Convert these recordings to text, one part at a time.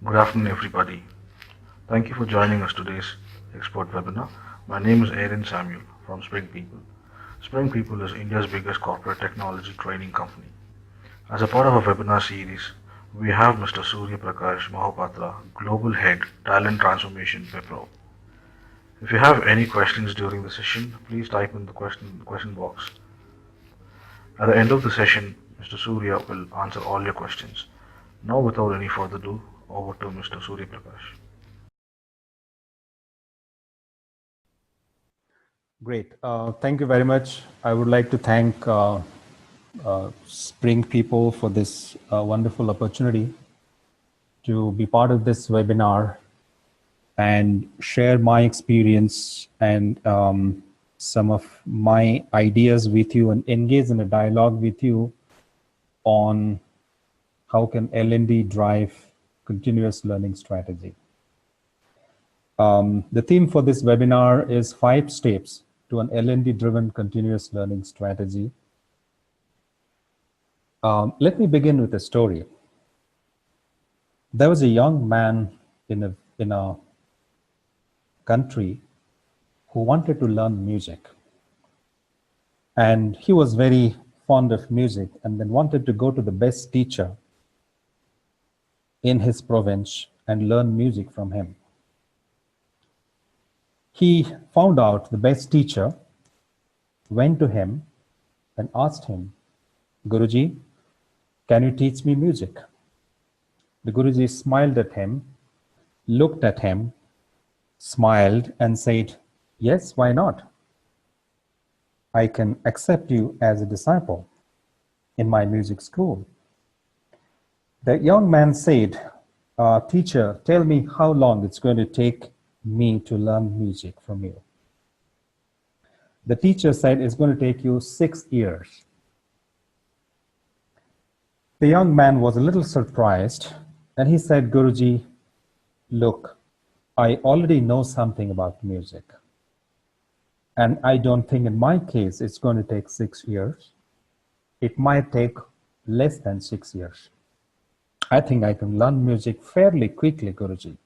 Good afternoon, everybody. Thank you for joining us today's expert webinar. My name is Aaron Samuel from Spring People. Spring People is India's biggest corporate technology training company. As a part of our webinar series, we have Mr. Surya Prakash Mohapatra, Global Head, Talent Transformation, Wipro. If you have any questions during the session, please type in the question box. At the end of the session, Mr. Surya will answer all your questions. Now, without any further ado, over to Mr. Surya Prakash. Great. Thank you very much. I would like to thank Spring People for this wonderful opportunity to be part of this webinar and share my experience and some of my ideas with you and engage in a dialogue with you on how can L&D drive continuous learning strategy. The theme for this webinar is 5 steps to an L&D driven continuous learning strategy. Let me begin with a story. There was a young man in a country who wanted to learn music. And he was very fond of music and then wanted to go to the best teacher in his province and learn music from him. He found out the best teacher, went to him and asked him, Guruji, can you teach me music? The Guruji smiled at him, looked at him, smiled and said, yes, why not? I can accept you as a disciple in my music school. The young man said, teacher, tell me how long it's going to take me to learn music from you. The teacher said it's going to take you 6 years. The young man was a little surprised and he said, Guruji, look, I already know something about music. And I don't think in my case it's going to take 6 years. It might take less than 6 years. I think I can learn music fairly quickly, Guruji.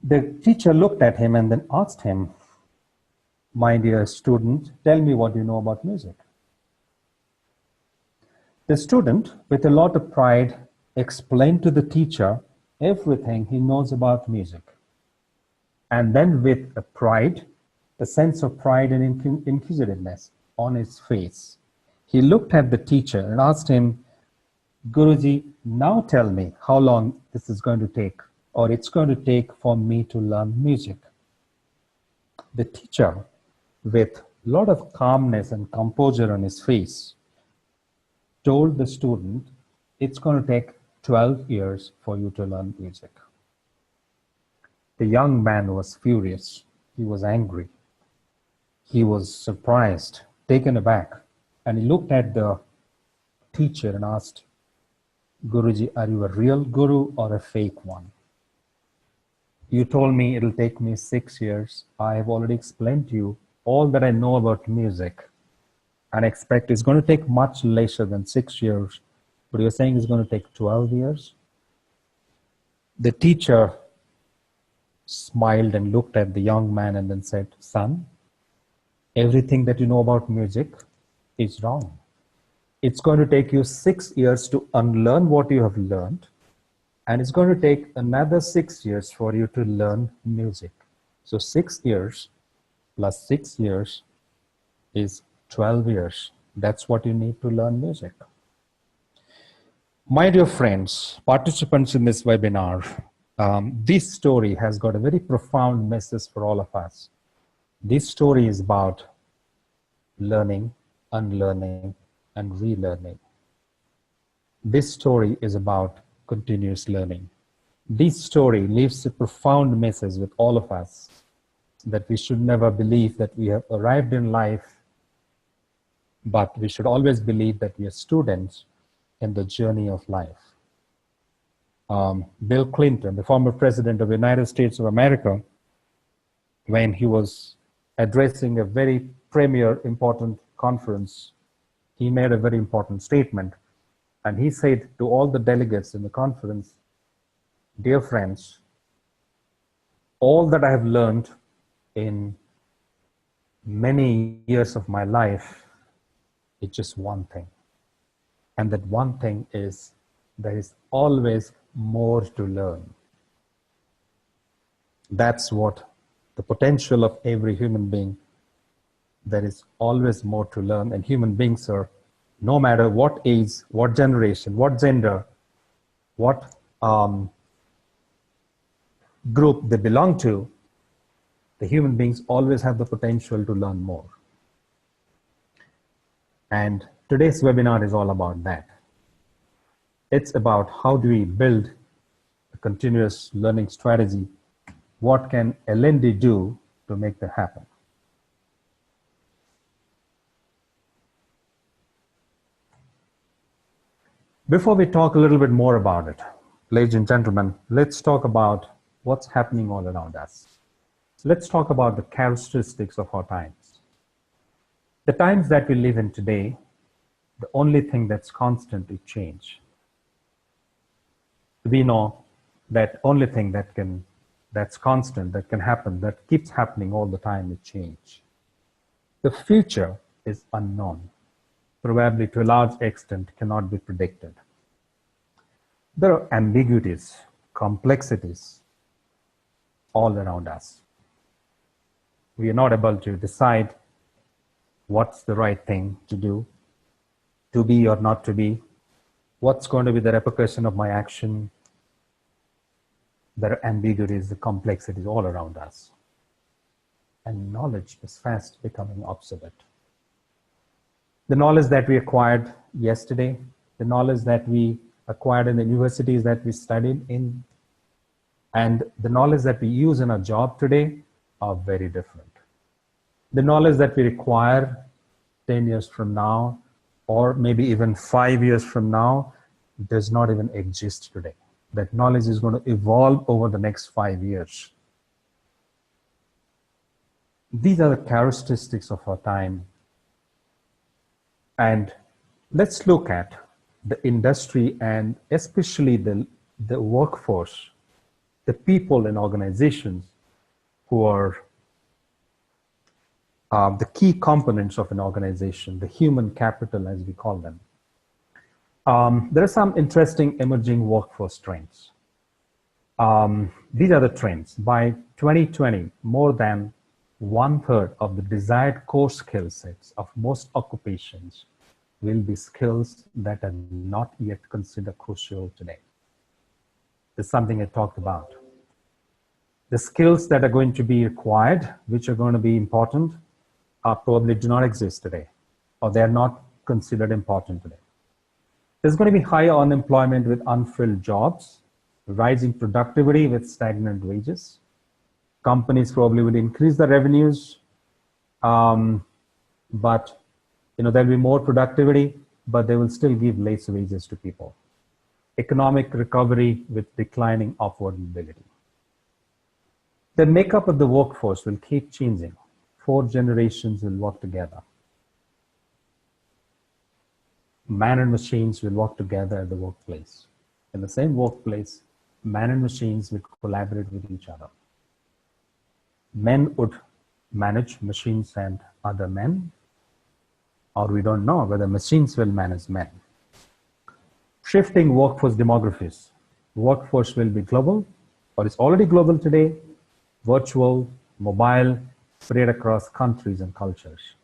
The teacher looked at him and then asked him, my dear student, tell me what you know about music. The student, with a lot of pride, explained to the teacher everything he knows about music. And then with a pride, a sense of pride and inquisitiveness on his face, he looked at the teacher and asked him, Guruji, now tell me how long this is going to take, or it's going to take for me to learn music. The teacher, with a lot of calmness and composure on his face, told the student, it's going to take 12 years for you to learn music. The young man was furious. He was angry. He was surprised, taken aback, and he looked at the teacher and asked, Guruji, are you a real guru or a fake one? You told me it'll take me 6 years. I have already explained to you all that I know about music. And I expect it's going to take much lesser than 6 years, but you're saying it's going to take 12 years? The teacher smiled and looked at the young man and then said, son, everything that you know about music is wrong. It's going to take you 6 years to unlearn what you have learned, and it's going to take another 6 years for you to learn music. So 6 years plus 6 years is 12 years. That's what you need to learn music. My dear friends, participants in this webinar, this story has got a very profound message for all of us. This story is about learning, unlearning, and relearning. This story is about continuous learning. This story leaves a profound message with all of us that we should never believe that we have arrived in life, but we should always believe that we are students in the journey of life. Bill Clinton, the former president of the United States of America, when he was addressing a very premier important conference, he made a very important statement. And he said to all the delegates in the conference, Dear friends, all that I have learned in many years of my life is just one thing. And that one thing is there is always more to learn. That's what the potential of every human being. There is always more to learn, and human beings are, no matter what age, what generation, what gender, what group they belong to, the human beings always have the potential to learn more. And today's webinar is all about that. It's about how do we build a continuous learning strategy. What can L&D do to make that happen? Before we talk a little bit more about it, ladies and gentlemen, let's talk about what's happening all around us. Let's talk about the characteristics of our times. The times that we live in today, the only thing that's constant is change. We know that only thing that's constant, that can happen, that keeps happening all the time is change. The future is unknown, probably to a large extent cannot be predicted. There are ambiguities, complexities all around us. We are not able to decide what's the right thing to do, to be or not to be, what's going to be the repercussion of my action. There are ambiguities, the complexities all around us. And knowledge is fast becoming obsolete. The knowledge that we acquired yesterday, the knowledge that we acquired in the universities that we studied in, and the knowledge that we use in our job today are very different. The knowledge that we require 10 years from now, or maybe even 5 years from now, does not even exist today. That knowledge is going to evolve over the next 5 years. These are the characteristics of our time. And let's look at the industry and especially the workforce, the people in organizations who are the key components of an organization, the human capital as we call them. There are some interesting emerging workforce trends. These are the trends. By 2020, more than 1/3 of the desired core skill sets of most occupations will be skills that are not yet considered crucial today. This is something I talked about. The skills that are going to be required, which are going to be important, probably do not exist today, or they're not considered important today. There's going to be higher unemployment with unfilled jobs, rising productivity with stagnant wages. Companies probably will increase their revenues, but there'll be more productivity, but they will still give less wages to people. Economic recovery with declining upward mobility. The makeup of the workforce will keep changing. 4 generations will work together. Man and machines will work together at the workplace. In the same workplace, man and machines will collaborate with each other. Men would manage machines and other men, or we don't know whether machines will manage men. Shifting workforce demographies. Workforce will be global, or it's already global today, virtual, mobile, spread across countries and cultures.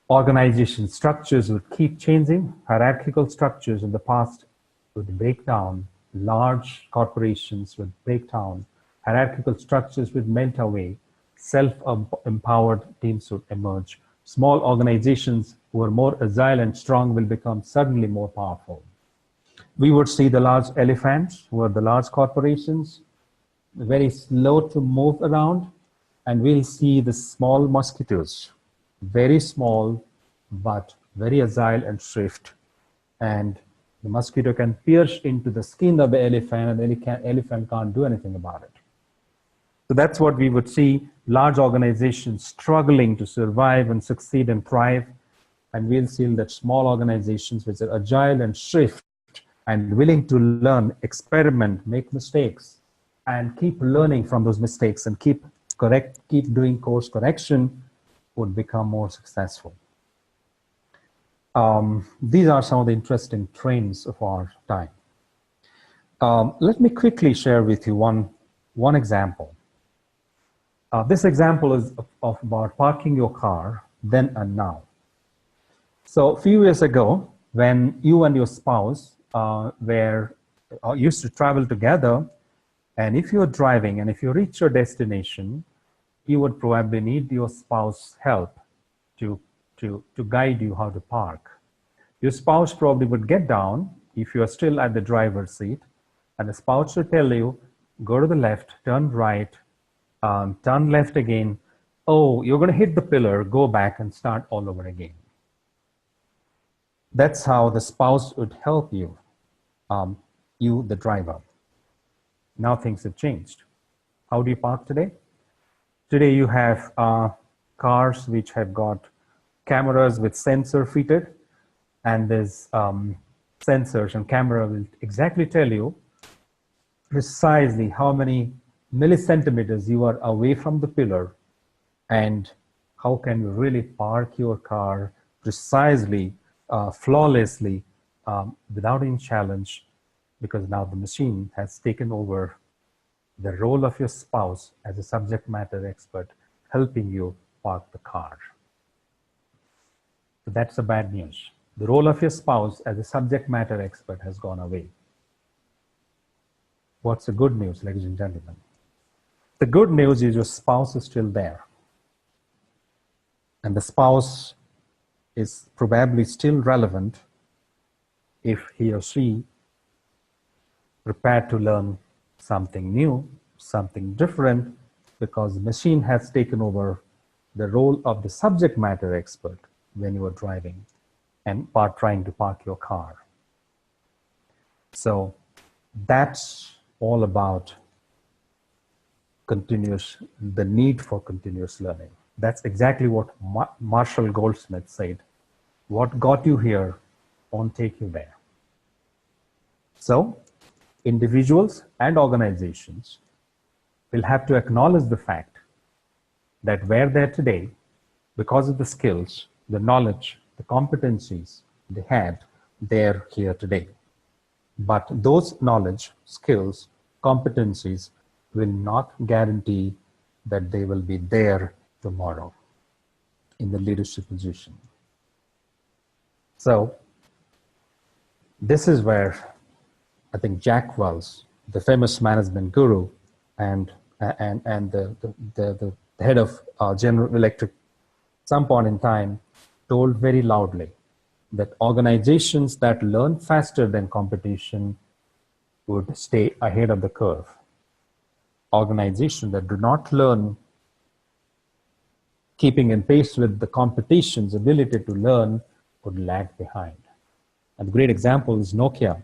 Organization structures will keep changing. Hierarchical structures in the past would break down. Large corporations would break down. Hierarchical structures would melt away. Self-empowered teams would emerge. Small organizations who are more agile and strong will become suddenly more powerful. We would see the large elephants, who are the large corporations, very slow to move around, and we'll see the small mosquitoes, very small, but very agile and swift. And the mosquito can pierce into the skin of the elephant, and the elephant can't do anything about it. So that's what we would see, large organizations struggling to survive and succeed and thrive. And we'll see that small organizations which are agile and swift and willing to learn, experiment, make mistakes, and keep learning from those mistakes and keep doing course correction would become more successful. These are some of the interesting trends of our time. Let me quickly share with you one example. This example is of about parking your car then and now. So a few years ago, when you and your spouse used to travel together, and if you're driving and if you reach your destination, you would probably need your spouse's help to guide you how to park. Your spouse probably would get down if you're still at the driver's seat, and the spouse would tell you, go to the left, turn right, turn left again. Oh, you're going to hit the pillar, go back and start all over again. That's how the spouse would help you, you, the driver. Now things have changed. How do you park today? Today you have cars which have got cameras with sensor fitted, and there's sensors and camera will exactly tell you precisely how many millicentimeters you are away from the pillar and how can you really park your car precisely, flawlessly, without any challenge, because now the machine has taken over the role of your spouse as a subject matter expert, helping you park the car. So that's the bad news. The role of your spouse as a subject matter expert has gone away. What's the good news, ladies and gentlemen? The good news is your spouse is still there. And the spouse is probably still relevant if he or she prepared to learn something new, something different, because the machine has taken over the role of the subject matter expert when you are driving and trying to park your car. So that's all about the need for continuous learning. That's exactly what Marshall Goldsmith said. What got you here won't take you there. So individuals and organizations will have to acknowledge the fact that where they're today, because of the skills, the knowledge, the competencies they had, they're here today. But those knowledge, skills, competencies will not guarantee that they will be there tomorrow in the leadership position. So this is where I think Jack Welch, the famous management guru and the head of General Electric, some point in time told very loudly that organizations that learn faster than competition would stay ahead of the curve. Organizations that do not learn keeping in pace with the competition's ability to learn would lag behind. And the great example is Nokia.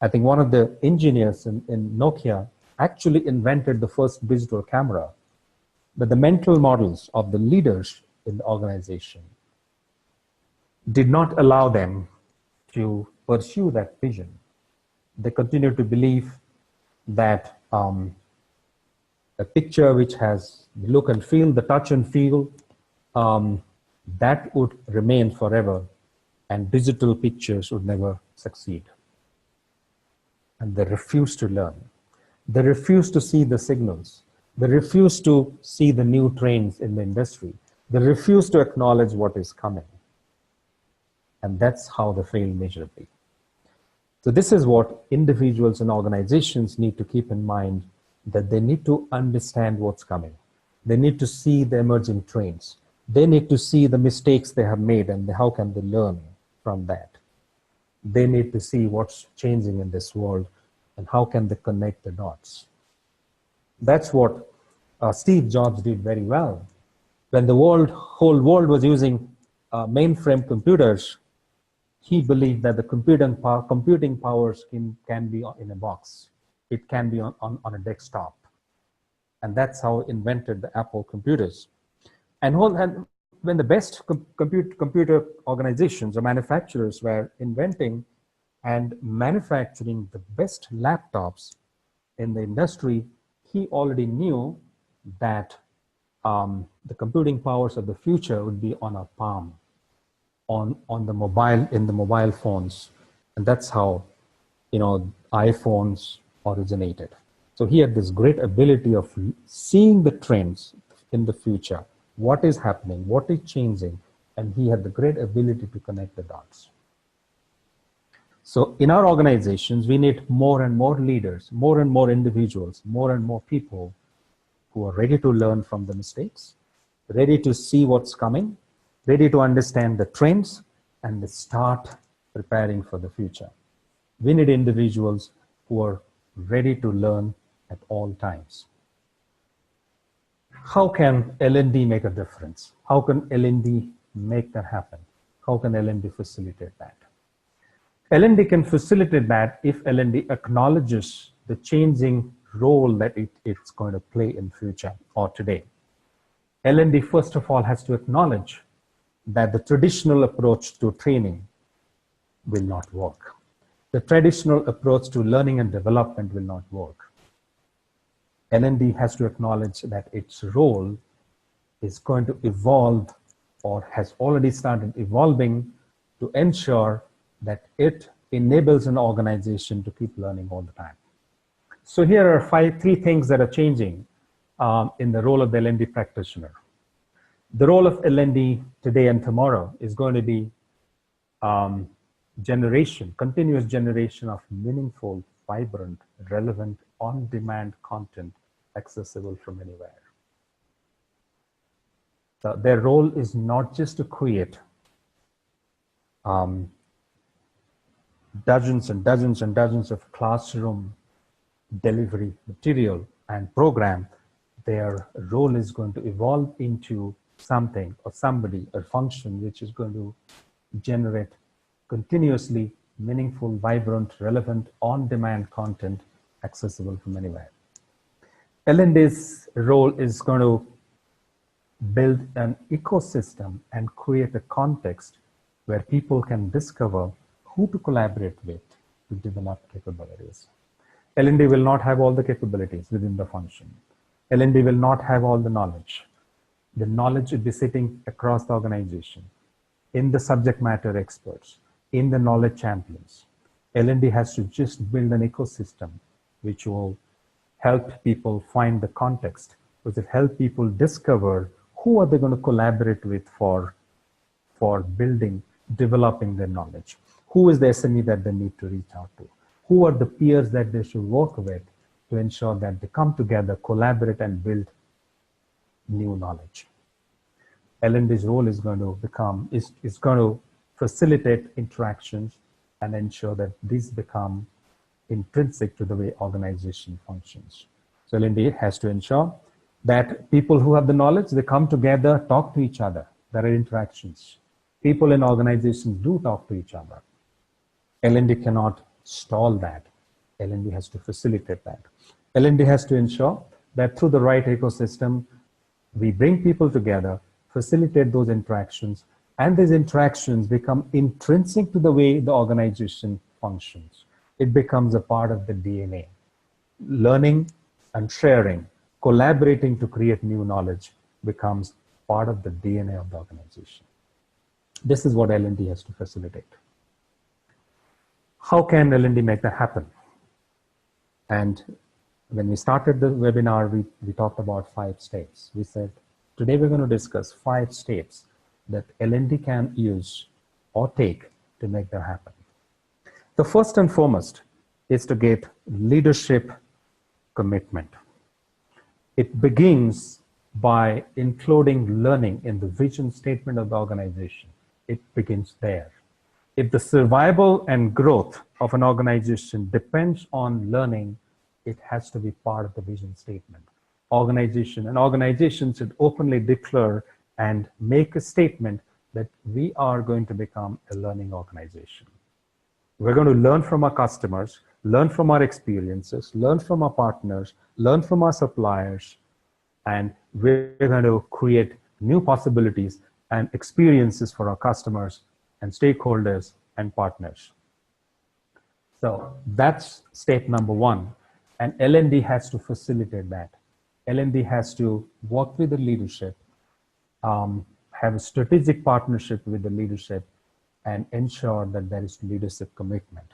I think one of the engineers in Nokia actually invented the first digital camera, but the mental models of the leaders in the organization did not allow them to pursue that vision. They continued to believe that a picture which has the look and feel, the touch and feel, that would remain forever, and digital pictures would never succeed. And they refused to learn. They refused to see the signals. They refused to see the new trends in the industry. They refused to acknowledge what is coming. And that's how they failed miserably. So this is what individuals and organizations need to keep in mind, that they need to understand what's coming. They need to see the emerging trends. They need to see the mistakes they have made and how can they learn from that. They need to see what's changing in this world and how can they connect the dots. That's what Steve Jobs did very well. When the whole world was using mainframe computers, he believed that the computing powers can be in a box. It can be on a desktop. And that's how he invented the Apple computers. And when the best computer organizations or manufacturers were inventing and manufacturing the best laptops in the industry, he already knew that the computing powers of the future would be on our palm, on the mobile, in the mobile phones. And that's how, iPhones originated. So he had this great ability of seeing the trends in the future, what is happening, what is changing, and he had the great ability to connect the dots. So in our organizations, we need more and more leaders, more and more individuals, more and more people who are ready to learn from the mistakes, ready to see what's coming, ready to understand the trends, and start preparing for the future. We need individuals who are ready to learn at all times. How can L&D make a difference? How can L&D make that happen? How can L&D facilitate that? L&D can facilitate that if L&D acknowledges the changing role that it's going to play in future or today. L&D, first of all, has to acknowledge that the traditional approach to training will not work. The traditional approach to learning and development will not work. L&D has to acknowledge that its role is going to evolve or has already started evolving to ensure that it enables an organization to keep learning all the time. So here are three things that are changing in the role of the L&D practitioner. The role of L&D today and tomorrow is going to be continuous generation of meaningful, vibrant, relevant, on-demand content accessible from anywhere. So their role is not just to create dozens and dozens and dozens of classroom delivery material and program. Their role is going to evolve into something or somebody or function which is going to generate continuously meaningful, vibrant, relevant, on-demand content accessible from anywhere. L&D's role is going to build an ecosystem and create a context where people can discover who to collaborate with to develop capabilities. L&D will not have all the capabilities within the function. L&D will not have all the knowledge. The knowledge will be sitting across the organization, in the subject matter experts, in the knowledge champions. L&D has to just build an ecosystem which will help people find the context, which will help people discover who are they going to collaborate with for building, developing their knowledge. Who is the SME that they need to reach out to? Who are the peers that they should work with to ensure that they come together, collaborate, and build new knowledge? L&D's role is going to facilitate interactions and ensure that these become intrinsic to the way organization functions. So L&D has to ensure that people who have the knowledge, they come together, talk to each other. There are interactions. People in organizations do talk to each other. L&D cannot stall that. L&D has to facilitate that. L&D has to ensure that through the right ecosystem, we bring people together, facilitate those interactions, and these interactions become intrinsic to the way the organization functions. It becomes a part of the DNA. Learning and sharing, collaborating to create new knowledge becomes part of the DNA of the organization. This is what L&D has to facilitate. How can L&D make that happen? And when we started the webinar, we talked about 5 steps. We said, today we're going to discuss 5 steps that L&D can use or take to make that happen. The first and foremost is to get leadership commitment. It begins by including learning in the vision statement of the organization. It begins there. If the survival and growth of an organization depends on learning, it has to be part of the vision statement. An organization should openly declare and make a statement that we are going to become a learning organization. We're going to learn from our customers, learn from our experiences, learn from our partners, learn from our suppliers, and we're going to create new possibilities and experiences for our customers and stakeholders and partners. So that's step number one. And L&D has to facilitate that. L&D has to work with the leadership, have a strategic partnership with the leadership, and ensure that there is leadership commitment.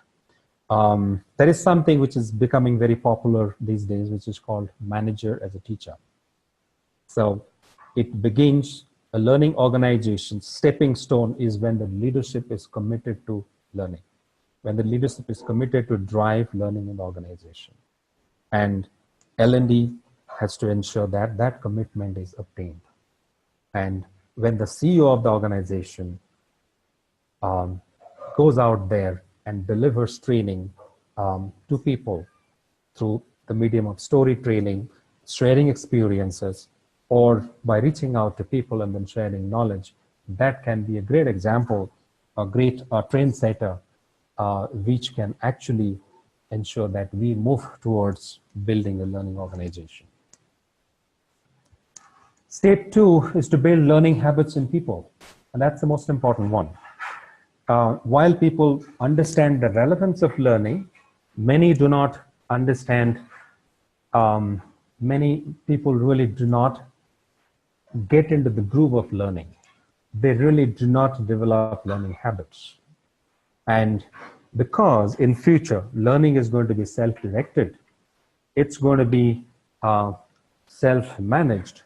There is something which is becoming very popular these days, which is called manager as a teacher. So it begins a learning organization. Stepping stone is when the leadership is committed to learning, when the leadership is committed to drive learning in the organization. And L&D has to ensure that that commitment is obtained. And when the CEO of the organization goes out there and delivers training to people through the medium of storytelling, sharing experiences, or by reaching out to people and then sharing knowledge, that can be a great example, a great trendsetter, which can actually ensure that we move towards building a learning organization. Step two is to build learning habits in people, and that's the most important one. While people understand the relevance of learning, many do not understand, many people really do not get into the groove of learning. They really do not develop learning habits. And because in future, learning is going to be self-directed, it's going to be self-managed,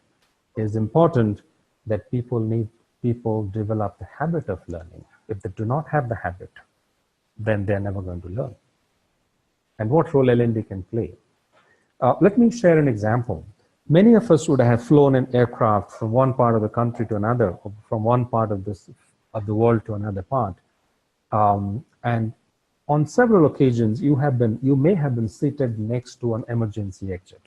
it's important that people develop the habit of learning. If they do not have the habit, then they're never going to learn. And what role L&D can play? Let me share an example. Many of us would have flown an aircraft from one part of the country to another, or from one part of the world to another part. And on several occasions, you may have been seated next to an emergency exit.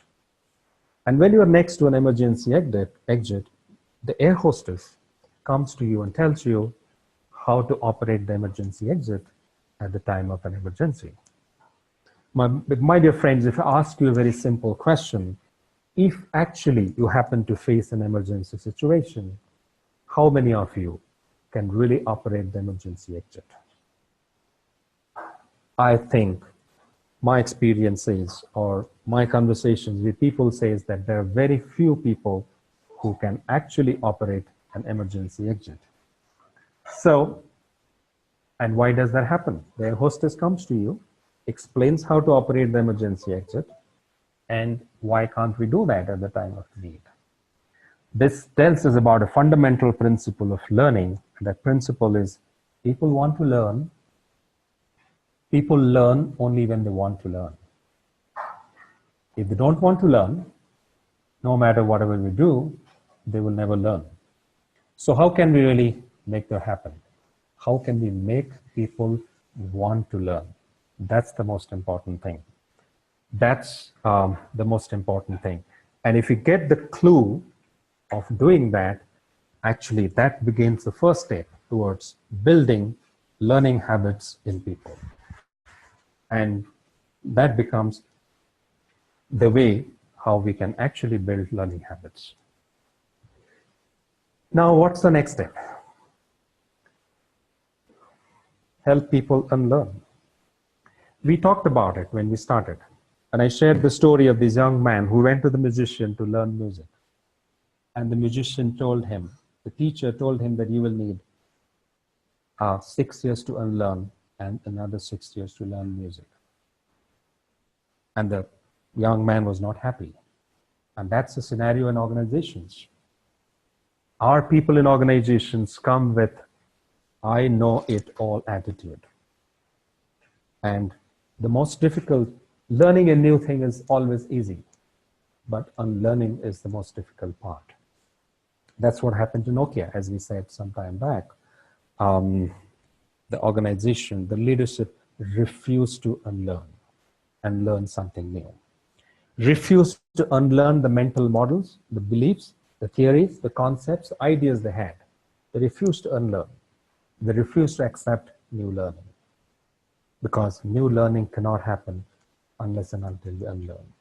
And when you are next to an emergency exit, the air hostess comes to you and tells you how to operate the emergency exit at the time of an emergency. My dear friends, if I ask you a very simple question, if actually you happen to face an emergency situation, how many of you can really operate the emergency exit? I think my experiences or my conversations with people says that there are very few people who can actually operate an emergency exit. So, and why does that happen? The air hostess comes to you, explains how to operate the emergency exit, and why can't we do that at the time of need? This tells us about a fundamental principle of learning. That principle is people want to learn. People learn only when they want to learn. If they don't want to learn, no matter whatever we do, they will never learn. So how can we really make that happen? How can we make people want to learn? That's the most important thing. That's the most important thing. And if you get the clue of doing that, actually that begins the first step towards building learning habits in people. And that becomes the way how we can actually build learning habits. Now, what's the next step? Help people unlearn. We talked about it when we started. And I shared the story of this young man who went to the musician to learn music. And the musician told him, the teacher told him that you will need 6 years to unlearn and another 6 years to learn music. And the young man was not happy. And that's the scenario in organizations. Our people in organizations come with, I know it all attitude. And the most difficult, learning a new thing is always easy, but unlearning is the most difficult part. That's what happened to Nokia, as we said some time back. The organization, the leadership refused to unlearn and learn something new. Refused to unlearn the mental models, the beliefs, the theories, the concepts, the ideas they had. They refused to unlearn. They refused to accept new learning. Because new learning cannot happen unless and until we unlearn.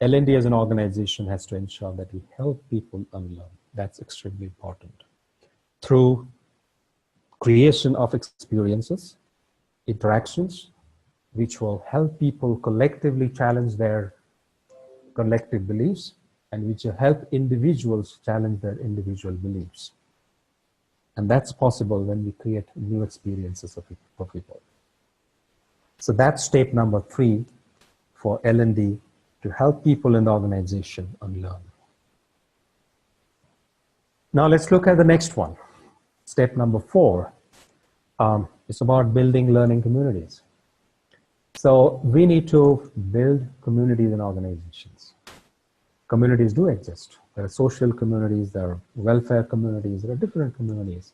L&D as an organization has to ensure that we help people unlearn. That's extremely important. Through creation of experiences, interactions, which will help people collectively challenge their collective beliefs and which will help individuals challenge their individual beliefs. And that's possible when we create new experiences for people. So that's step number 3 for L&D, to help people in the organization unlearn. Now let's look at the next one. Step number 4 is about building learning communities. So we need to build communities in organizations. Communities do exist. There are social communities, there are welfare communities, there are different communities.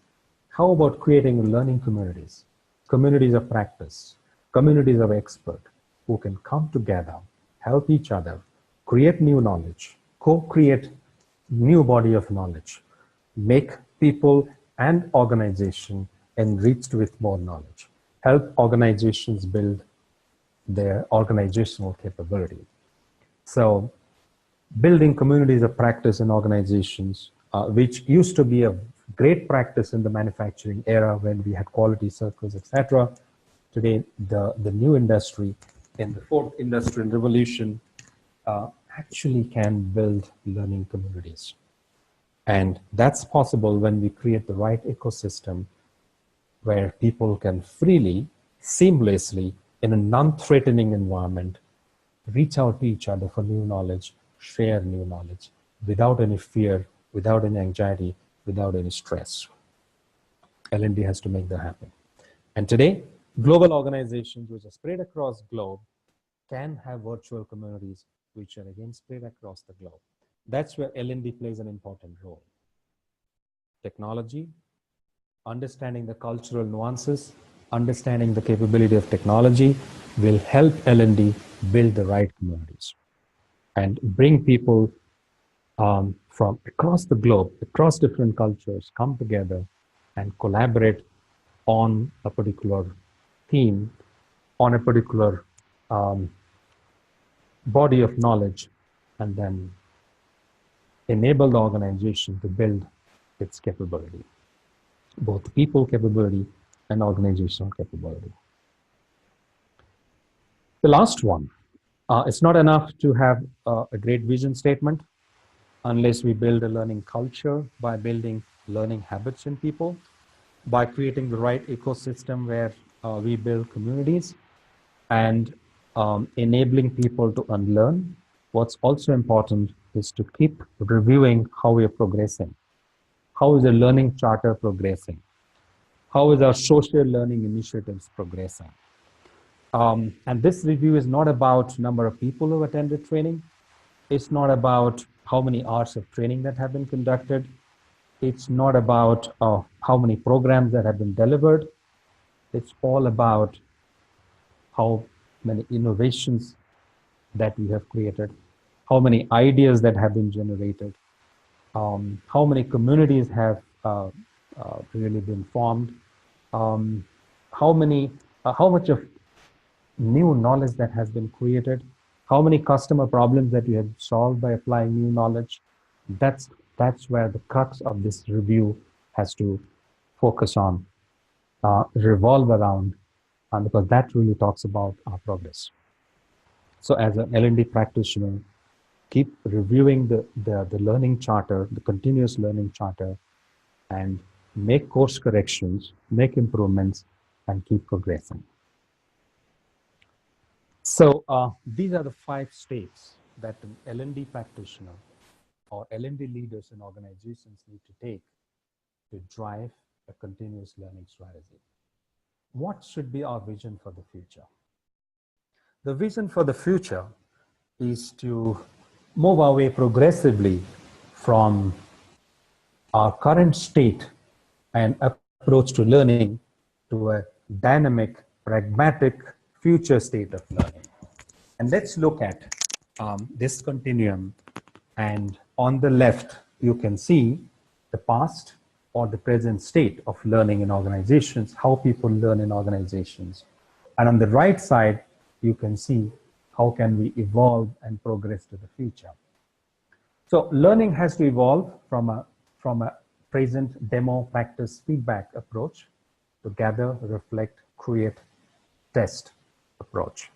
How about creating learning communities? Communities of practice, communities of expert who can come together, help each other, create new knowledge, co-create new body of knowledge, make people and organization enriched with more knowledge, help organizations build their organizational capability. So building communities of practice in organizations, which used to be a great practice in the manufacturing era when we had quality circles, etc. Today, the new industry in the fourth industrial revolution actually can build learning communities. And that's possible when we create the right ecosystem where people can freely, seamlessly, in a non-threatening environment, reach out to each other for new knowledge, share new knowledge, without any fear, without any anxiety, without any stress. L&D has to make that happen. And today, global organizations which are spread across the globe can have virtual communities which are again spread across the globe. That's where L&D plays an important role. Technology, understanding the cultural nuances, understanding the capability of technology will help L&D build the right communities and bring people from across the globe, across different cultures, come together and collaborate on a particular theme, on a particular body of knowledge, and then enable the organization to build its capability, both people capability and organizational capability. The last one, it's not enough to have a great vision statement unless we build a learning culture by building learning habits in people, by creating the right ecosystem where we build communities and enabling people to unlearn. What's also important is to keep reviewing how we are progressing. How is the learning charter progressing? How is our social learning initiatives progressing? And this review is not about number of people who attended training. It's not about how many hours of training that have been conducted. It's not about how many programs that have been delivered. It's all about how many innovations that we have created, how many ideas that have been generated, how many communities have really been formed, how much of new knowledge that has been created, how many customer problems that you have solved by applying new knowledge. That's where the crux of this review has to focus on, revolve around, because that really talks about our progress. So as an L&D practitioner, keep reviewing the learning charter, the continuous learning charter, and make course corrections, make improvements, and keep progressing. So these are the 5 steps that an L&D practitioner or L&D leaders in organizations need to take to drive a continuous learning strategy. What should be our vision for the future? The vision for the future is to move our way progressively from our current state and approach to learning to a dynamic, pragmatic future state of learning. And let's look at this continuum. And on the left, you can see the past or the present state of learning in organizations, how people learn in organizations. And on the right side, you can see how can we evolve and progress to the future. So learning has to evolve from a present demo practice feedback approach to gather, reflect, create, test, approach.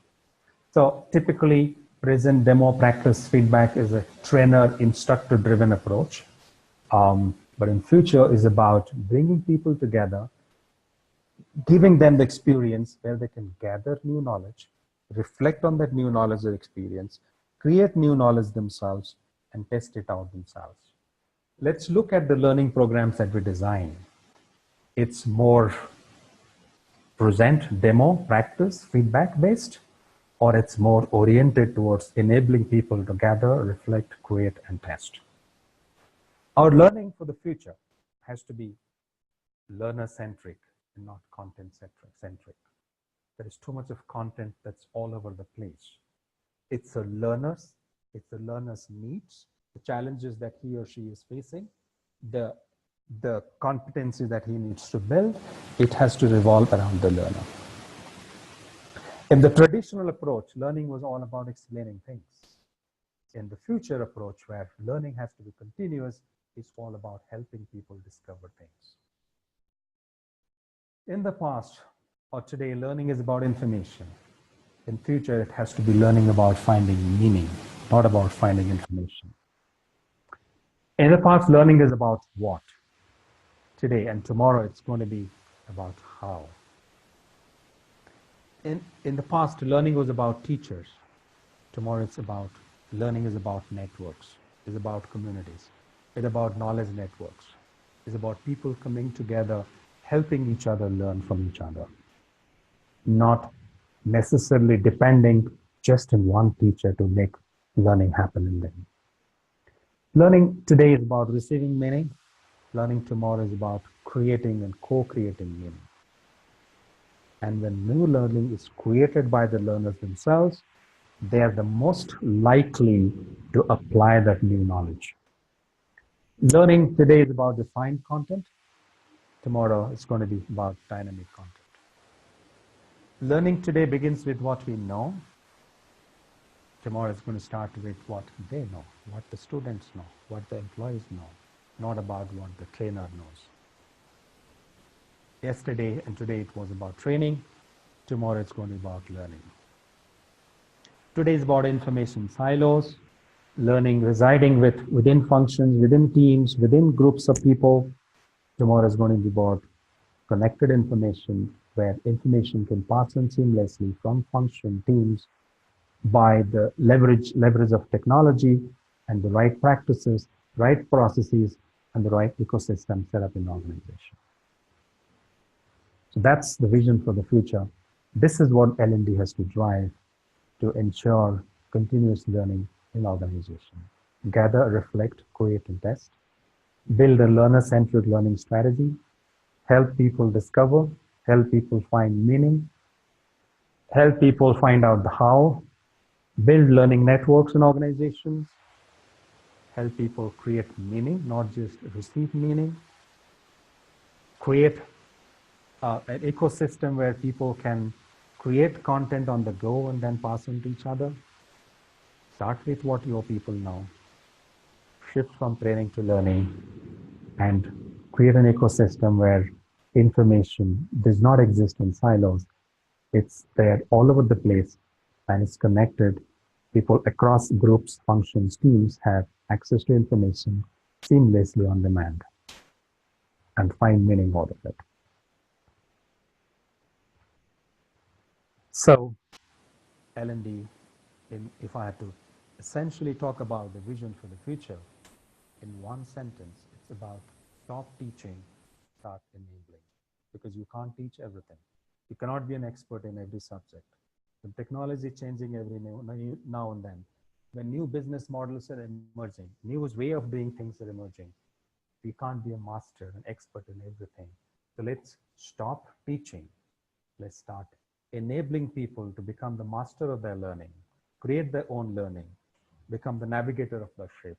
So typically, present demo practice feedback is a trainer instructor driven approach. But in future is about bringing people together, giving them the experience where they can gather new knowledge, reflect on that new knowledge or experience, create new knowledge themselves, and test it out themselves. Let's look at the learning programs that we design. It's more present, demo, practice, feedback based, or it's more oriented towards enabling people to gather, reflect, create, and test. Our learning for the future has to be learner-centric and not content-centric. There is too much of content that's all over the place. It's the learner's needs, the challenges that he or she is facing, the competency that he needs to build. It has to revolve around the learner. In the traditional approach, learning was all about explaining things. In the future approach, where learning has to be continuous, it's all about helping people discover things. In the past or today, learning is about information. In future, it has to be learning about finding meaning, not about finding information. In the past, learning is about what. Today and tomorrow, it's going to be about how. In the past, learning was about teachers. Tomorrow, it's about learning is about networks, is about communities, it's about knowledge networks, it's about people coming together, helping each other learn from each other, not necessarily depending just on one teacher to make learning happen in them. Learning today is about receiving meaning. Learning tomorrow is about creating and co-creating meaning. And when new learning is created by the learners themselves, they are the most likely to apply that new knowledge. Learning today is about defined content. Tomorrow it's going to be about dynamic content. Learning today begins with what we know. Tomorrow is going to start with what they know, what the students know, what the employees know, not about what the trainer knows. Yesterday and today it was about training. Tomorrow it's going to be about learning. Today is about information silos, learning residing within functions, within teams, within groups of people. Tomorrow is going to be about connected information, where information can pass on seamlessly from function teams by the leverage of technology and the right practices, right processes, and the right ecosystem set up in the organization. So that's the vision for the future. This is what L&D has to drive to ensure continuous learning in organization. Gather, reflect, create, and test. Build a learner-centric learning strategy. Help people discover. Help people find meaning. Help people find out the how. Build learning networks in organizations. Help people create meaning, not just receive meaning. Create an ecosystem where people can create content on the go and then pass on to each other. Start with what your people know. Shift from training to learning and create an ecosystem where information does not exist in silos. It's there all over the place and it's connected. People across groups, functions, teams have access to information seamlessly on demand and find meaning out of it. So, L&D, if I had to essentially talk about the vision for the future, in one sentence, it's about stop teaching, start enabling. Because you can't teach everything. You cannot be an expert in every subject. The technology is changing every now and then. When new business models are emerging, new way of doing things are emerging, we can't be a master, an expert in everything. So let's stop teaching. Let's start enabling people to become the master of their learning, create their own learning, become the navigator of the ship,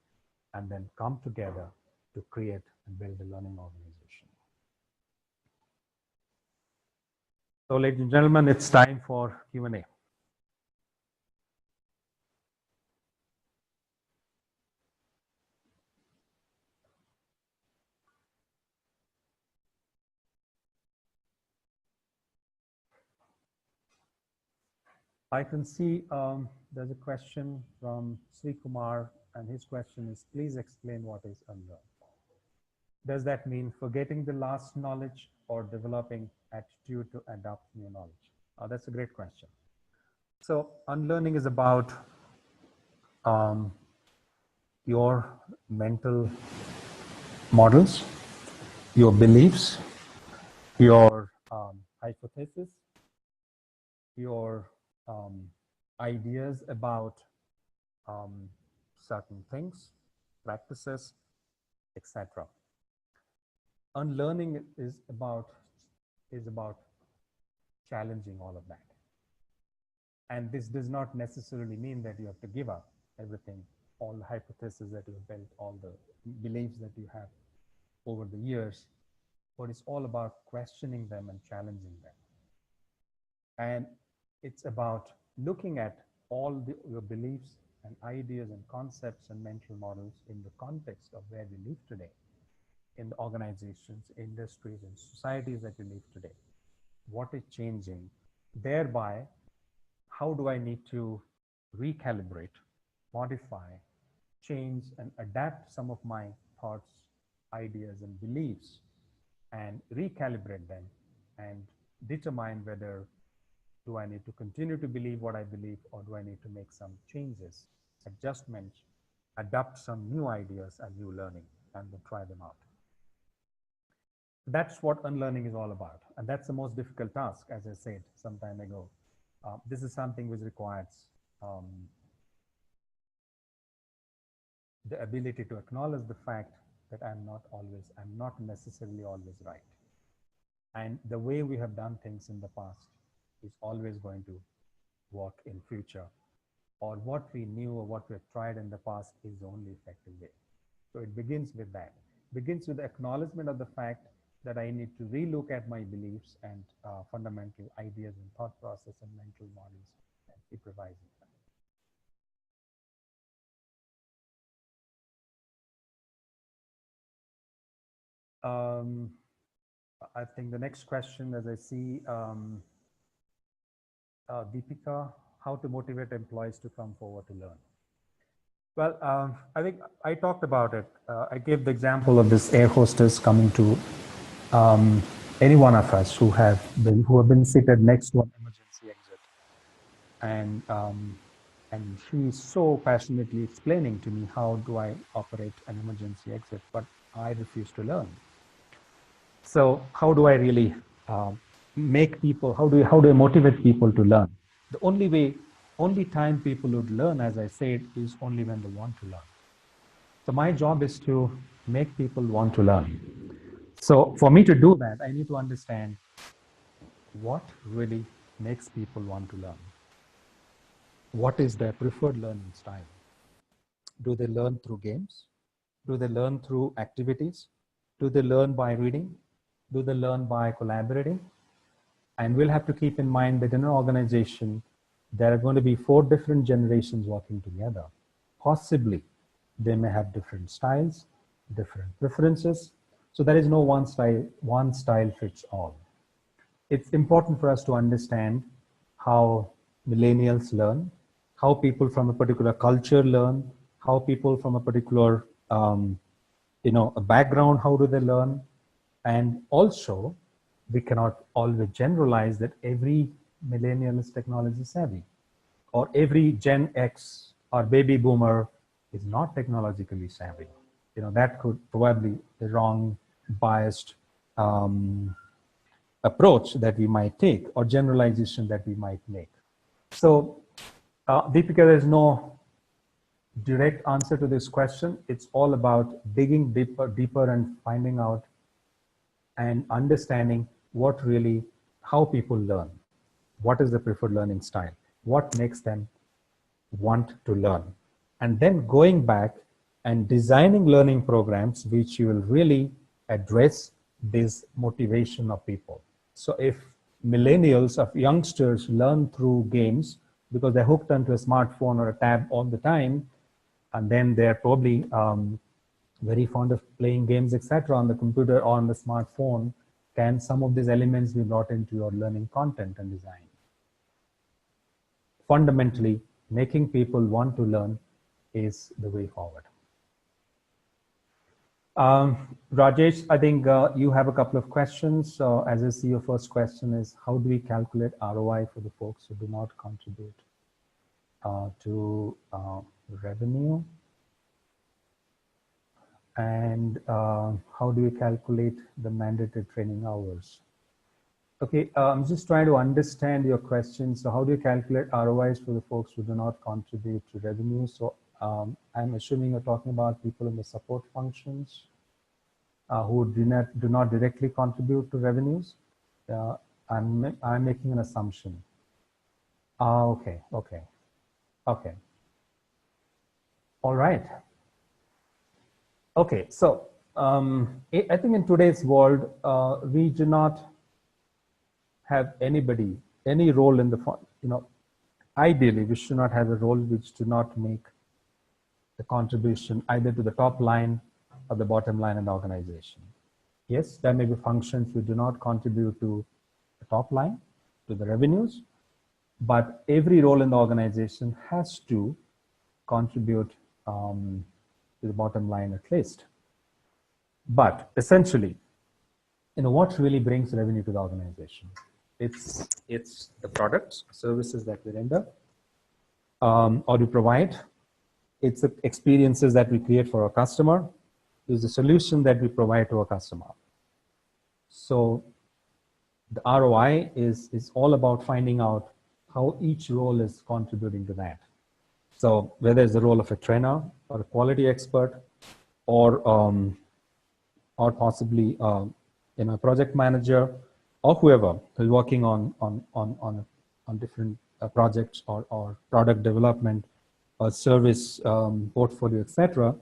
and then come together to create and build a learning organization. So, ladies and gentlemen, it's time for Q&A. I can see there's a question from Sri Kumar, and his question is, please explain what is unlearn. Does that mean forgetting the last knowledge or developing attitude to adopt new knowledge? That's a great question. So unlearning is about your mental models, your beliefs, your hypothesis, your ideas about certain things, practices, etc. Unlearning is about challenging all of that. And this does not necessarily mean that you have to give up everything, all the hypotheses that you have built, all the beliefs that you have over the years, but it's all about questioning them and challenging them. And it's about looking at all your beliefs and ideas and concepts and mental models in the context of where we live today, in the organizations, industries, and societies that we live today. What is changing? Thereby, how do I need to recalibrate, modify, change, and adapt some of my thoughts, ideas, and beliefs, and recalibrate them and determine whether do I need to continue to believe what I believe, or do I need to make some changes, adjustments, adapt some new ideas and new learning, and then try them out. That's what unlearning is all about. And that's the most difficult task, as I said some time ago. This is something which requires the ability to acknowledge the fact that I'm not necessarily always right. And the way we have done things in the past is always going to work in future, or what we knew or what we have tried in the past is the only effective way. So it begins with that. It begins with the acknowledgement of the fact that I need to relook at my beliefs and fundamental ideas and thought process and mental models and keep revising them. I think the next question, as I see, Deepika, how to motivate employees to come forward to learn. Well, I think I talked about it. I gave the example of this air hostess coming to any one of us who have been seated next to an emergency exit, and she's so passionately explaining to me how do I operate an emergency exit, but I refuse to learn. So how do I really make people? How do I motivate people to learn? The only time people would learn, as I said, is only when they want to learn. So my job is to make people want to learn. So for me to do that, I need to understand what really makes people want to learn. What is their preferred learning style? Do they learn through games? Do they learn through activities? Do they learn by reading? Do they learn by collaborating? And we'll have to keep in mind that in an organization, there are going to be 4 different generations working together. Possibly, they may have different styles, different preferences. So there is no one style fits all. It's important for us to understand how millennials learn, how people from a particular culture learn, how people from a particular a background, how do they learn. And also, we cannot always generalize that every millennial is technology savvy, or every Gen X or baby boomer is not technologically savvy. That could probably be the wrong, biased approach that we might take, or generalization that we might make. So, Deepika, there's no direct answer to this question. It's all about digging deeper and finding out and understanding how people learn. What is the preferred learning style? What makes them want to learn? And then going back and designing learning programs which will really address this motivation of people. So if millennials, of youngsters, learn through games because they're hooked onto a smartphone or a tab all the time, and then they're probably very fond of playing games, etc., on the computer or on the smartphone, can some of these elements be brought into your learning content and design? fundamentally making people want to learn is the way forward. Rajesh, I think you have a couple of questions. As I see, your first question is, how do we calculate ROI for the folks who do not contribute to revenue? And how do we calculate the mandated training hours? Okay, I'm just trying to understand your question. So how do you calculate ROIs for the folks who do not contribute to revenue? So I'm assuming you're talking about people in the support functions who do not directly contribute to revenues. I'm making an assumption. Okay. All right. Okay, so I think in today's world, we do not have anybody, any role in the, ideally we should not have a role which do not make the contribution either to the top line or the bottom line in the organization. Yes, there may be functions which do not contribute to the top line, to the revenues, but every role in the organization has to contribute to the bottom line at least. But essentially, what really brings revenue to the organization? It's the products, services that we render or we provide. It's the experiences that we create for our customer. It's the solution that we provide to our customer. So the ROI is all about finding out how each role is contributing to that. So whether it's the role of a trainer or a quality expert or possibly a project manager or whoever who's working on different projects or product development or service portfolio, etc.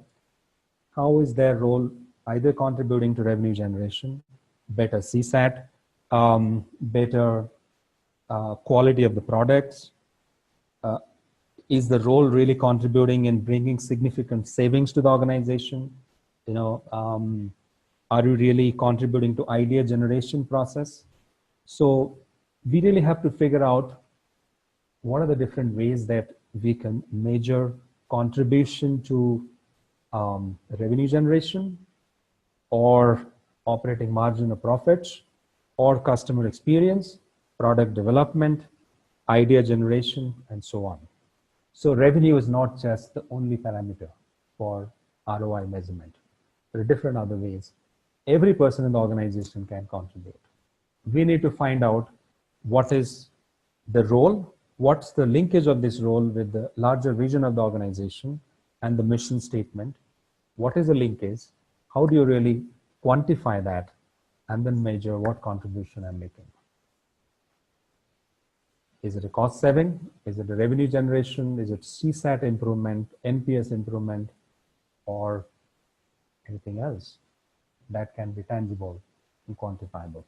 How is their role either contributing to revenue generation, better CSAT, better quality of the products? Is the role really contributing in bringing significant savings to the organization? Are you really contributing to idea generation process? So we really have to figure out what are the different ways that we can measure contribution to revenue generation or operating margin or profits or customer experience, product development, idea generation, and so on. So revenue is not just the only parameter for ROI measurement. There are different other ways. Every person in the organization can contribute. We need to find out what is the role, what's the linkage of this role with the larger vision of the organization and the mission statement. What is the linkage? How do you really quantify that and then measure what contribution I'm making? Is it a cost saving? Is it a revenue generation? Is it CSAT improvement, NPS improvement, or anything else that can be tangible and quantifiable?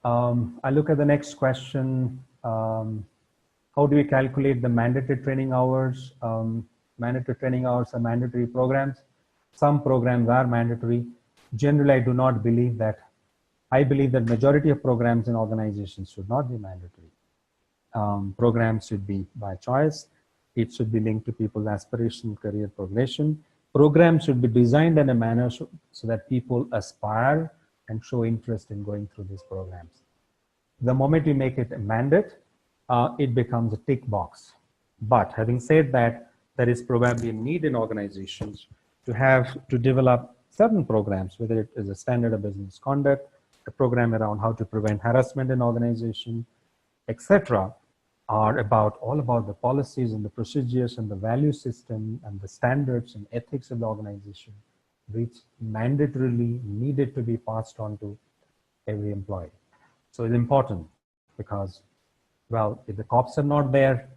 I look at the next question. How do we calculate the mandatory training hours? Mandatory training hours are mandatory programs. Some programs are mandatory. Generally, I do not believe that. I believe that majority of programs in organizations should not be mandatory. Programs should be by choice. It should be linked to people's aspiration, career progression. Programs should be designed in a manner so that people aspire and show interest in going through these programs. The moment you make it a mandate, it becomes a tick box. But having said that, there is probably a need in organizations to develop certain programs, whether it is a standard of business conduct, a program around how to prevent harassment in organization, etc., are all about the policies and the procedures and the value system and the standards and ethics of the organization, which mandatorily needed to be passed on to every employee. So it's important because, well, if the cops are not there,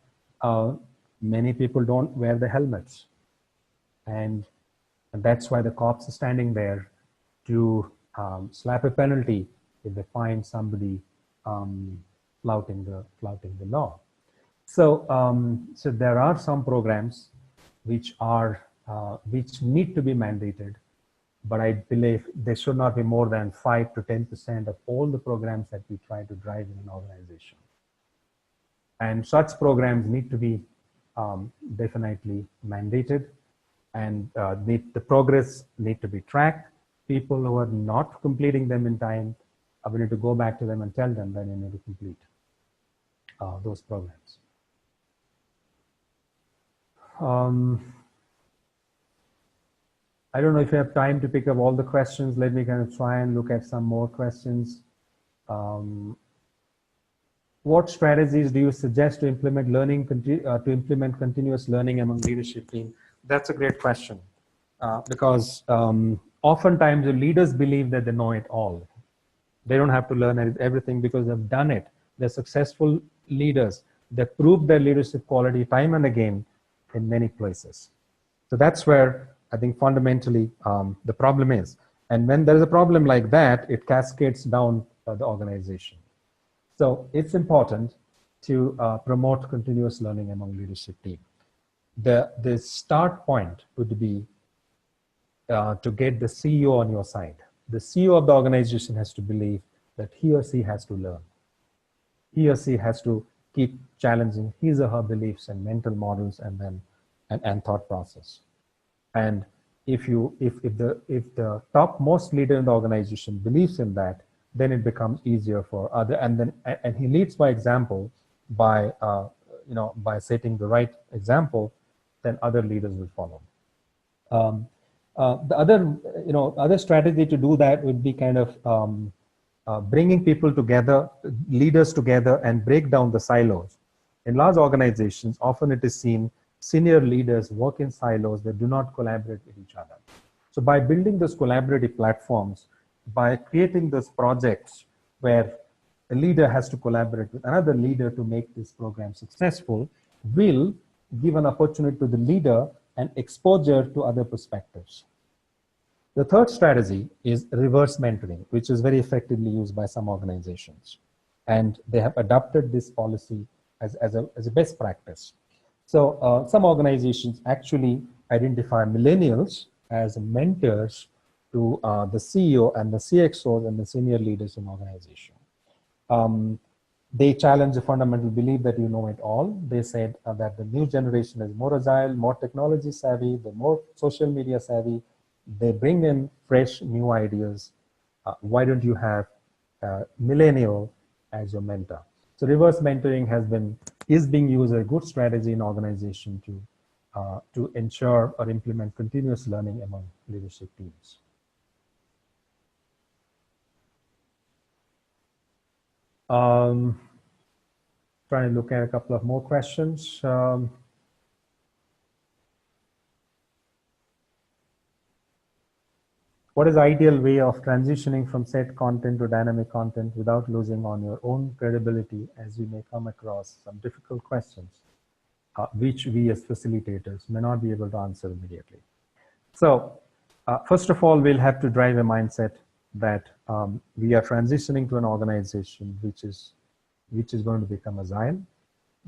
many people don't wear the helmets. And that's why the cops are standing there to slap a penalty if they find somebody flouting the law. So so there are some programs which need to be mandated, but I believe there should not be more than 5 to 10% of all the programs that we try to drive in an organization. And such programs need to be definitely mandated, and the progress need to be tracked. People who are not completing them in time, we need to go back to them and tell them that you need to complete those programs. I don't know if you have time to pick up all the questions. Let me kind of try and look at some more questions. What strategies do you suggest to implement continuous learning among leadership team? That's a great question, because oftentimes the leaders believe that they know it all. They don't have to learn everything because they've done it. They're successful leaders. They prove their leadership quality time and again in many places. So that's where I think fundamentally the problem is. And when there is a problem like that, it cascades down the organization. So it's important to promote continuous learning among leadership team. The start point would be to get the CEO on your side. The CEO of the organization has to believe that he or she has to learn. He or she has to keep challenging his or her beliefs and mental models and thought process. And if the topmost leader in the organization believes in that, then it becomes easier for other, and he leads by example by setting the right example, then other leaders will follow. The other strategy to do that would be kind of bringing people together, leaders together, and break down the silos. In large organizations, often it is seen senior leaders work in silos, they do not collaborate with each other. So by building those collaborative platforms, by creating those projects where a leader has to collaborate with another leader to make this program successful, will give an opportunity to the leader and exposure to other perspectives. The third strategy is reverse mentoring, which is very effectively used by some organizations. And they have adopted this policy as a best practice. So some organizations actually identify millennials as mentors to the CEO and the CXOs and the senior leaders in organization. They challenge the fundamental belief that you know it all. They said that the new generation is more agile, more technology savvy, they're more social media savvy. They bring in fresh new ideas. Why don't you have a millennial as your mentor? So reverse mentoring is being used as a good strategy in organization to ensure or implement continuous learning among leadership teams. Trying to look at a couple of more questions. What is the ideal way of transitioning from set content to dynamic content without losing on your own credibility, as you may come across some difficult questions, which we as facilitators may not be able to answer immediately? So first of all, we'll have to drive a mindset that we are transitioning to an organization which is going to become agile,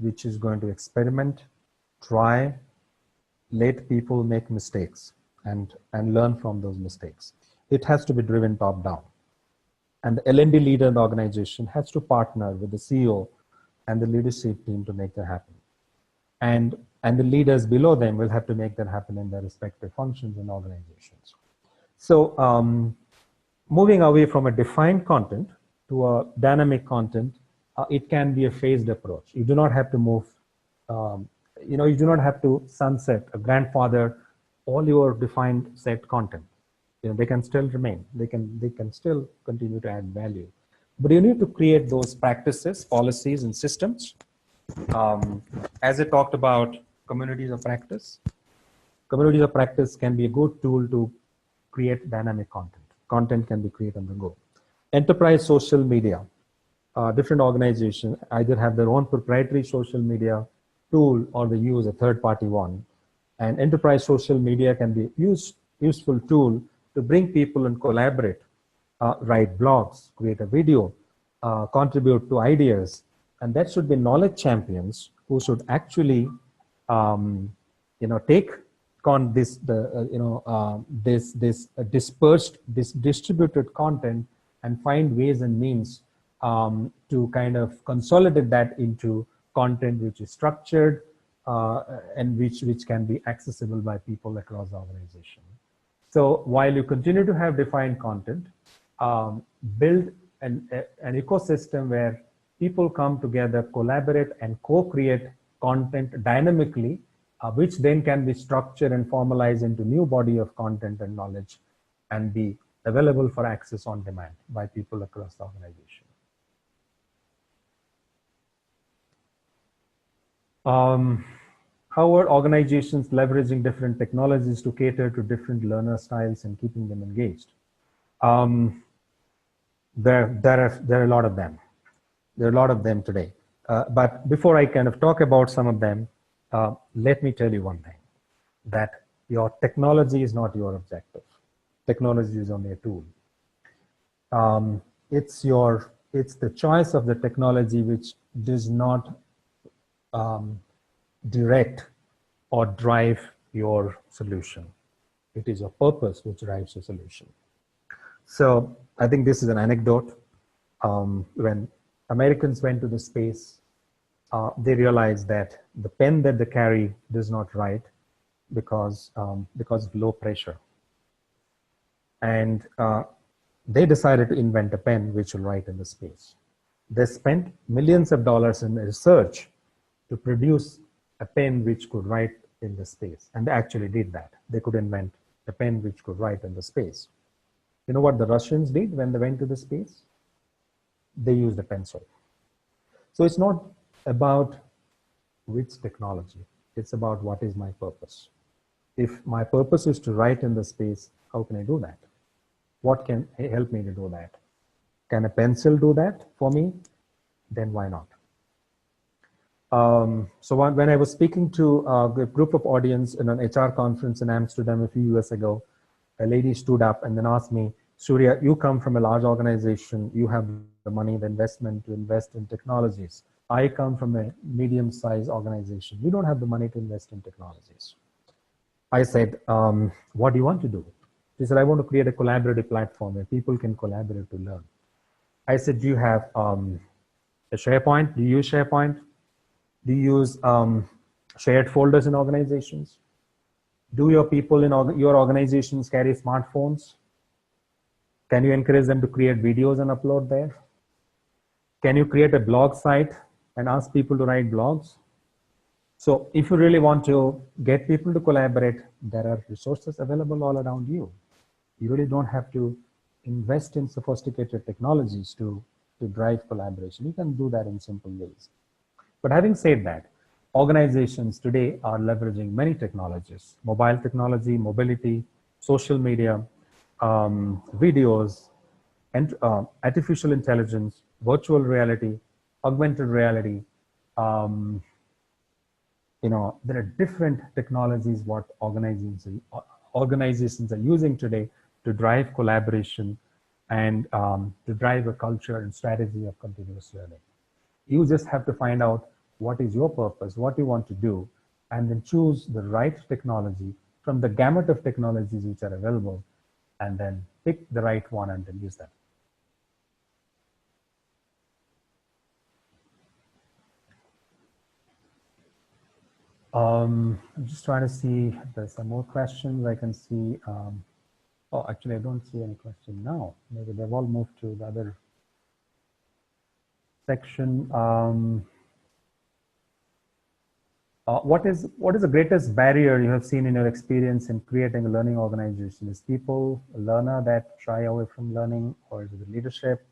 which is going to experiment, try, let people make mistakes and learn from those mistakes. It has to be driven top down. And the L&D leader in the organization has to partner with the CEO and the leadership team to make that happen. And the leaders below them will have to make that happen in their respective functions and organizations. So moving away from a defined content to a dynamic content, it can be a phased approach. You do not have to move, you do not have to sunset or grandfather all your defined set content. They can still remain. They can still continue to add value. But you need to create those practices, policies, and systems. As I talked about communities of practice, communities of practice can be a good tool to create dynamic content. Content can be created on the go. Enterprise social media. Different organizations either have their own proprietary social media tool or they use a third-party one. And enterprise social media can be useful tool to bring people and collaborate, write blogs, create a video, contribute to ideas. And that should be knowledge champions who should actually take this distributed content, and find ways and means to kind of consolidate that into content which is structured and which can be accessible by people across the organization. So while you continue to have defined content, build an ecosystem where people come together, collaborate, and co-create content dynamically, which then can be structured and formalized into new body of content and knowledge and be available for access on demand by people across the organization. How are organizations leveraging different technologies to cater to different learner styles and keeping them engaged? There are a lot of them. There are a lot of them today. But before I kind of talk about some of them, let me tell you one thing, that your technology is not your objective. Technology is only a tool. It's the choice of the technology which does not direct or drive your solution. It is your purpose which drives your solution. So I think this is an anecdote. When Americans went to the space, they realized that the pen that they carry does not write because of low pressure. And they decided to invent a pen which will write in the space. They spent millions of dollars in research to produce a pen which could write in the space. And they actually did that. They could invent a pen which could write in the space. You know what the Russians did when they went to the space? They used a pencil. So it's not about which technology. It's about what is my purpose. If my purpose is to write in the space, how can I do that? What can help me to do that? Can a pencil do that for me? Then why not? So when I was speaking to a group of audience in an HR conference in Amsterdam a few years ago, a lady stood up and then asked me, Surya, you come from a large organization. You have the money, the investment to invest in technologies. I come from a medium-sized organization. We don't have the money to invest in technologies. I said, what do you want to do? She said, I want to create a collaborative platform where people can collaborate to learn. I said, do you have a SharePoint? Do you use SharePoint? Do you use shared folders in organizations? Do your people in your organizations carry smartphones? Can you encourage them to create videos and upload there? Can you create a blog site and ask people to write blogs? So if you really want to get people to collaborate, there are resources available all around you. You really don't have to invest in sophisticated technologies to drive collaboration. You can do that in simple ways. But having said that, organizations today are leveraging many technologies: mobile technology, mobility, social media, videos, and artificial intelligence, virtual reality, augmented reality. There are different technologies what organizations are using today to drive collaboration and to drive a culture and strategy of continuous learning. You just have to find out what is your purpose, what you want to do, and then choose the right technology from the gamut of technologies which are available, and then pick the right one and then use that. I'm just trying to see if there's some more questions I can see. Oh, actually, I don't see any question now. Maybe they've all moved to the other section. What is the greatest barrier you have seen in your experience in creating a learning organization? Is people, a learner that shy away from learning, or is it the leadership?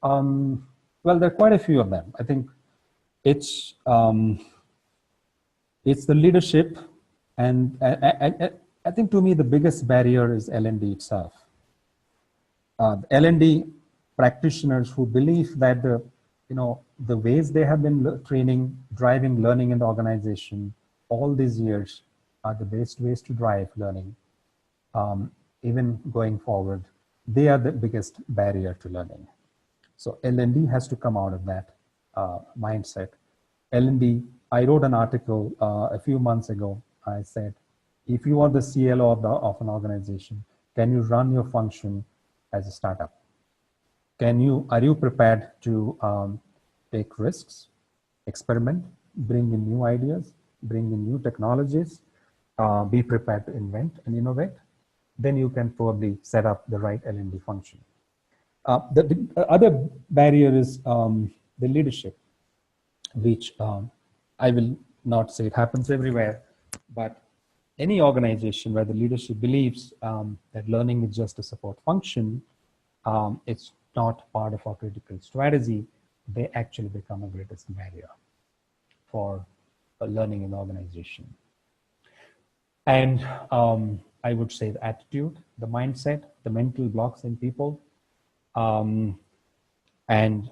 Well, there are quite a few of them. I think it's the leadership, and I think to me the biggest barrier is L&D itself. L&D practitioners who believe that the ways they have been driving learning in the organization all these years are the best ways to drive learning, even going forward. They are the biggest barrier to learning. So L&D has to come out of that mindset. L&D, I wrote an article a few months ago. I said, If you are the CLO of an organization, can you run your function as a startup? Are you prepared to take risks, experiment, bring in new ideas, bring in new technologies, be prepared to invent and innovate? Then you can probably set up the right L&D function. The other barrier is the leadership, which I will not say it happens everywhere, but any organization where the leadership believes that learning is just a support function, it's not part of our critical strategy, they actually become a greatest barrier for learning in the organization. And I would say the attitude, the mindset, the mental blocks in people, and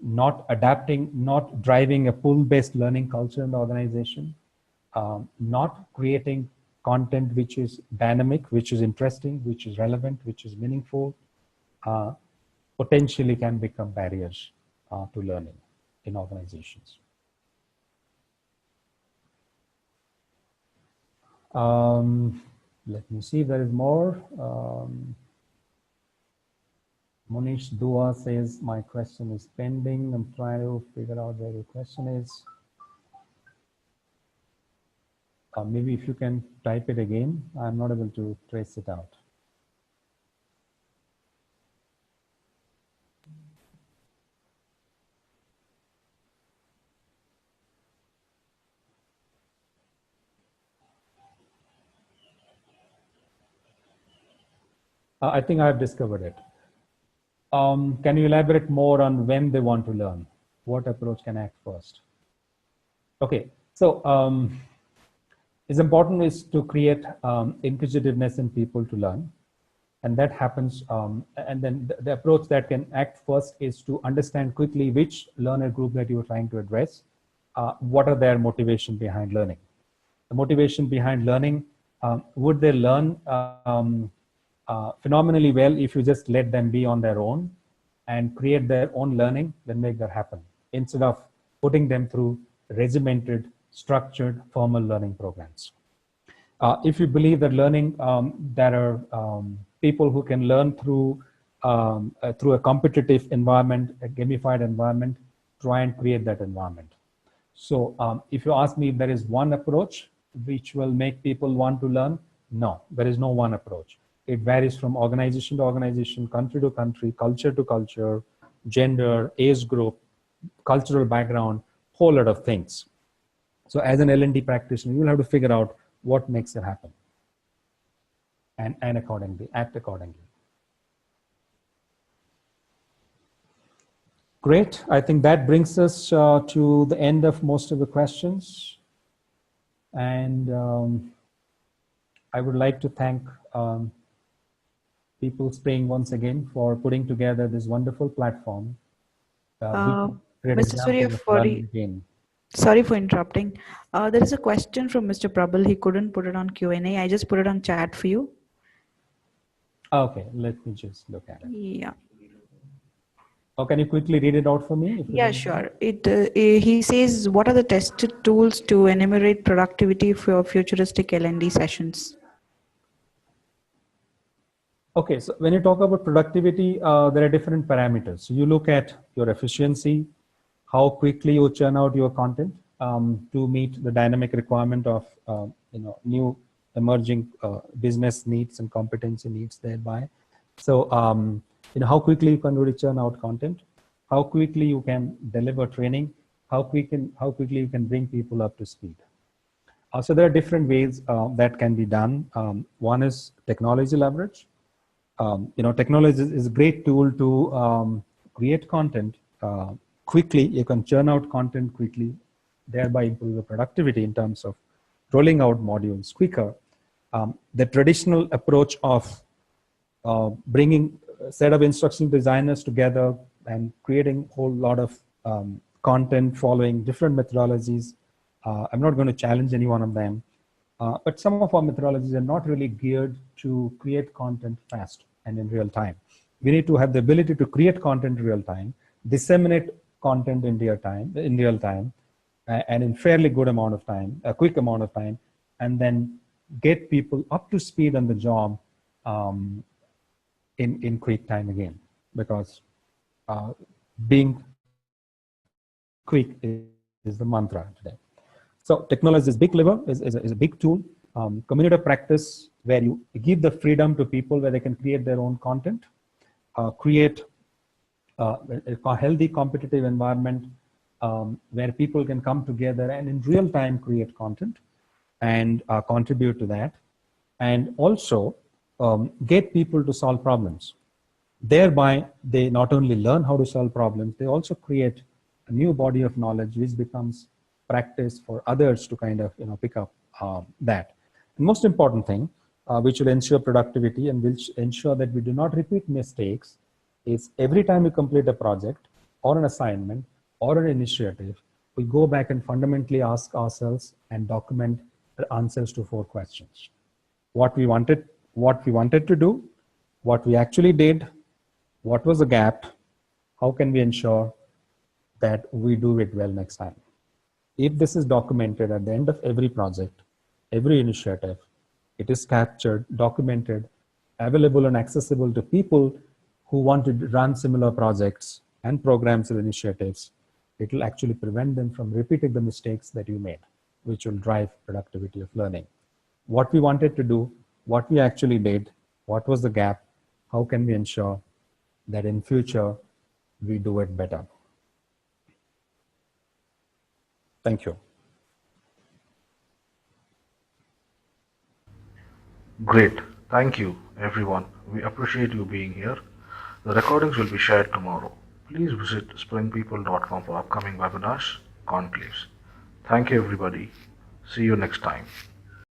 not adapting, not driving a pull-based learning culture in the organization, not creating content which is dynamic, which is interesting, which is relevant, which is meaningful, potentially can become barriers to learning in organizations. Let me see if there is more. Monish Dua says, my question is pending. I'm trying to figure out where your question is. Maybe if you can type it again, I'm not able to trace it out. I think I've discovered it. Can you elaborate more on when they want to learn? What approach can act first? Okay, so it's important is to create inquisitiveness in people to learn. And that happens, and then the approach that can act first is to understand quickly which learner group that you're trying to address, what are their motivation behind learning. The motivation behind learning, would they learn phenomenally well if you just let them be on their own and create their own learning, then make that happen, instead of putting them through regimented, structured, formal learning programs. If you believe that learning, there are people who can learn through a competitive environment, a gamified environment, try and create that environment. So if you ask me if there is one approach which will make people want to learn, no, there is no one approach. It varies from organization to organization, country to country, culture to culture, gender, age group, cultural background, whole lot of things. So as an L&D practitioner, you'll have to figure out what makes it happen and accordingly, act accordingly. Great. I think that brings us to the end of most of the questions. And I would like to thank People Spring once again for putting together this wonderful platform. Mr. Surya, sorry for interrupting. There is a question from Mr. Prabal. He couldn't put it on Q&A. I just put it on chat for you. Okay, let me just look at it. Yeah. Oh, can you quickly read it out for me? Yeah, sure. He says, what are the tested tools to enumerate productivity for futuristic L&D sessions? Okay, so when you talk about productivity, there are different parameters. So you look at your efficiency, how quickly you churn out your content to meet the dynamic requirement of new emerging business needs and competency needs thereby. So how quickly you can really churn out content, how quickly you can deliver training, how quickly you can bring people up to speed. So there are different ways that can be done. One is technology leverage. Technology is a great tool to create content quickly. You can churn out content quickly, thereby improve the productivity in terms of rolling out modules quicker. The traditional approach of bringing a set of instruction designers together and creating a whole lot of content following different methodologies. I'm not going to challenge any one of them, but some of our methodologies are not really geared to create content fast and in real time. We need to have the ability to create content in real time, disseminate content in real time, and in fairly good amount of time, a quick amount of time, and then get people up to speed on the job in quick time again, because being quick is the mantra today. So technology is big lever, is a big tool. Community of practice, where you give the freedom to people where they can create their own content, create a healthy competitive environment where people can come together and in real time create content and contribute to that, and also get people to solve problems. Thereby, they not only learn how to solve problems, they also create a new body of knowledge which becomes practice for others to kind of pick up that. The most important thing, which will ensure productivity and will ensure that we do not repeat mistakes, is every time we complete a project or an assignment or an initiative, we go back and fundamentally ask ourselves and document the answers to 4 questions. What we wanted to do, what we actually did, what was the gap, how can we ensure that we do it well next time. If this is documented at the end of every project, every initiative, it is captured, documented, available and accessible to people who want to run similar projects and programs or initiatives, it will actually prevent them from repeating the mistakes that you made, which will drive productivity of learning. What we wanted to do, what we actually did, what was the gap, how can we ensure that in future we do it better. Thank you. Great. Thank you, everyone. We appreciate you being here. The recordings will be shared tomorrow. Please visit springpeople.com for upcoming webinars, conclaves. Thank you, everybody. See you next time.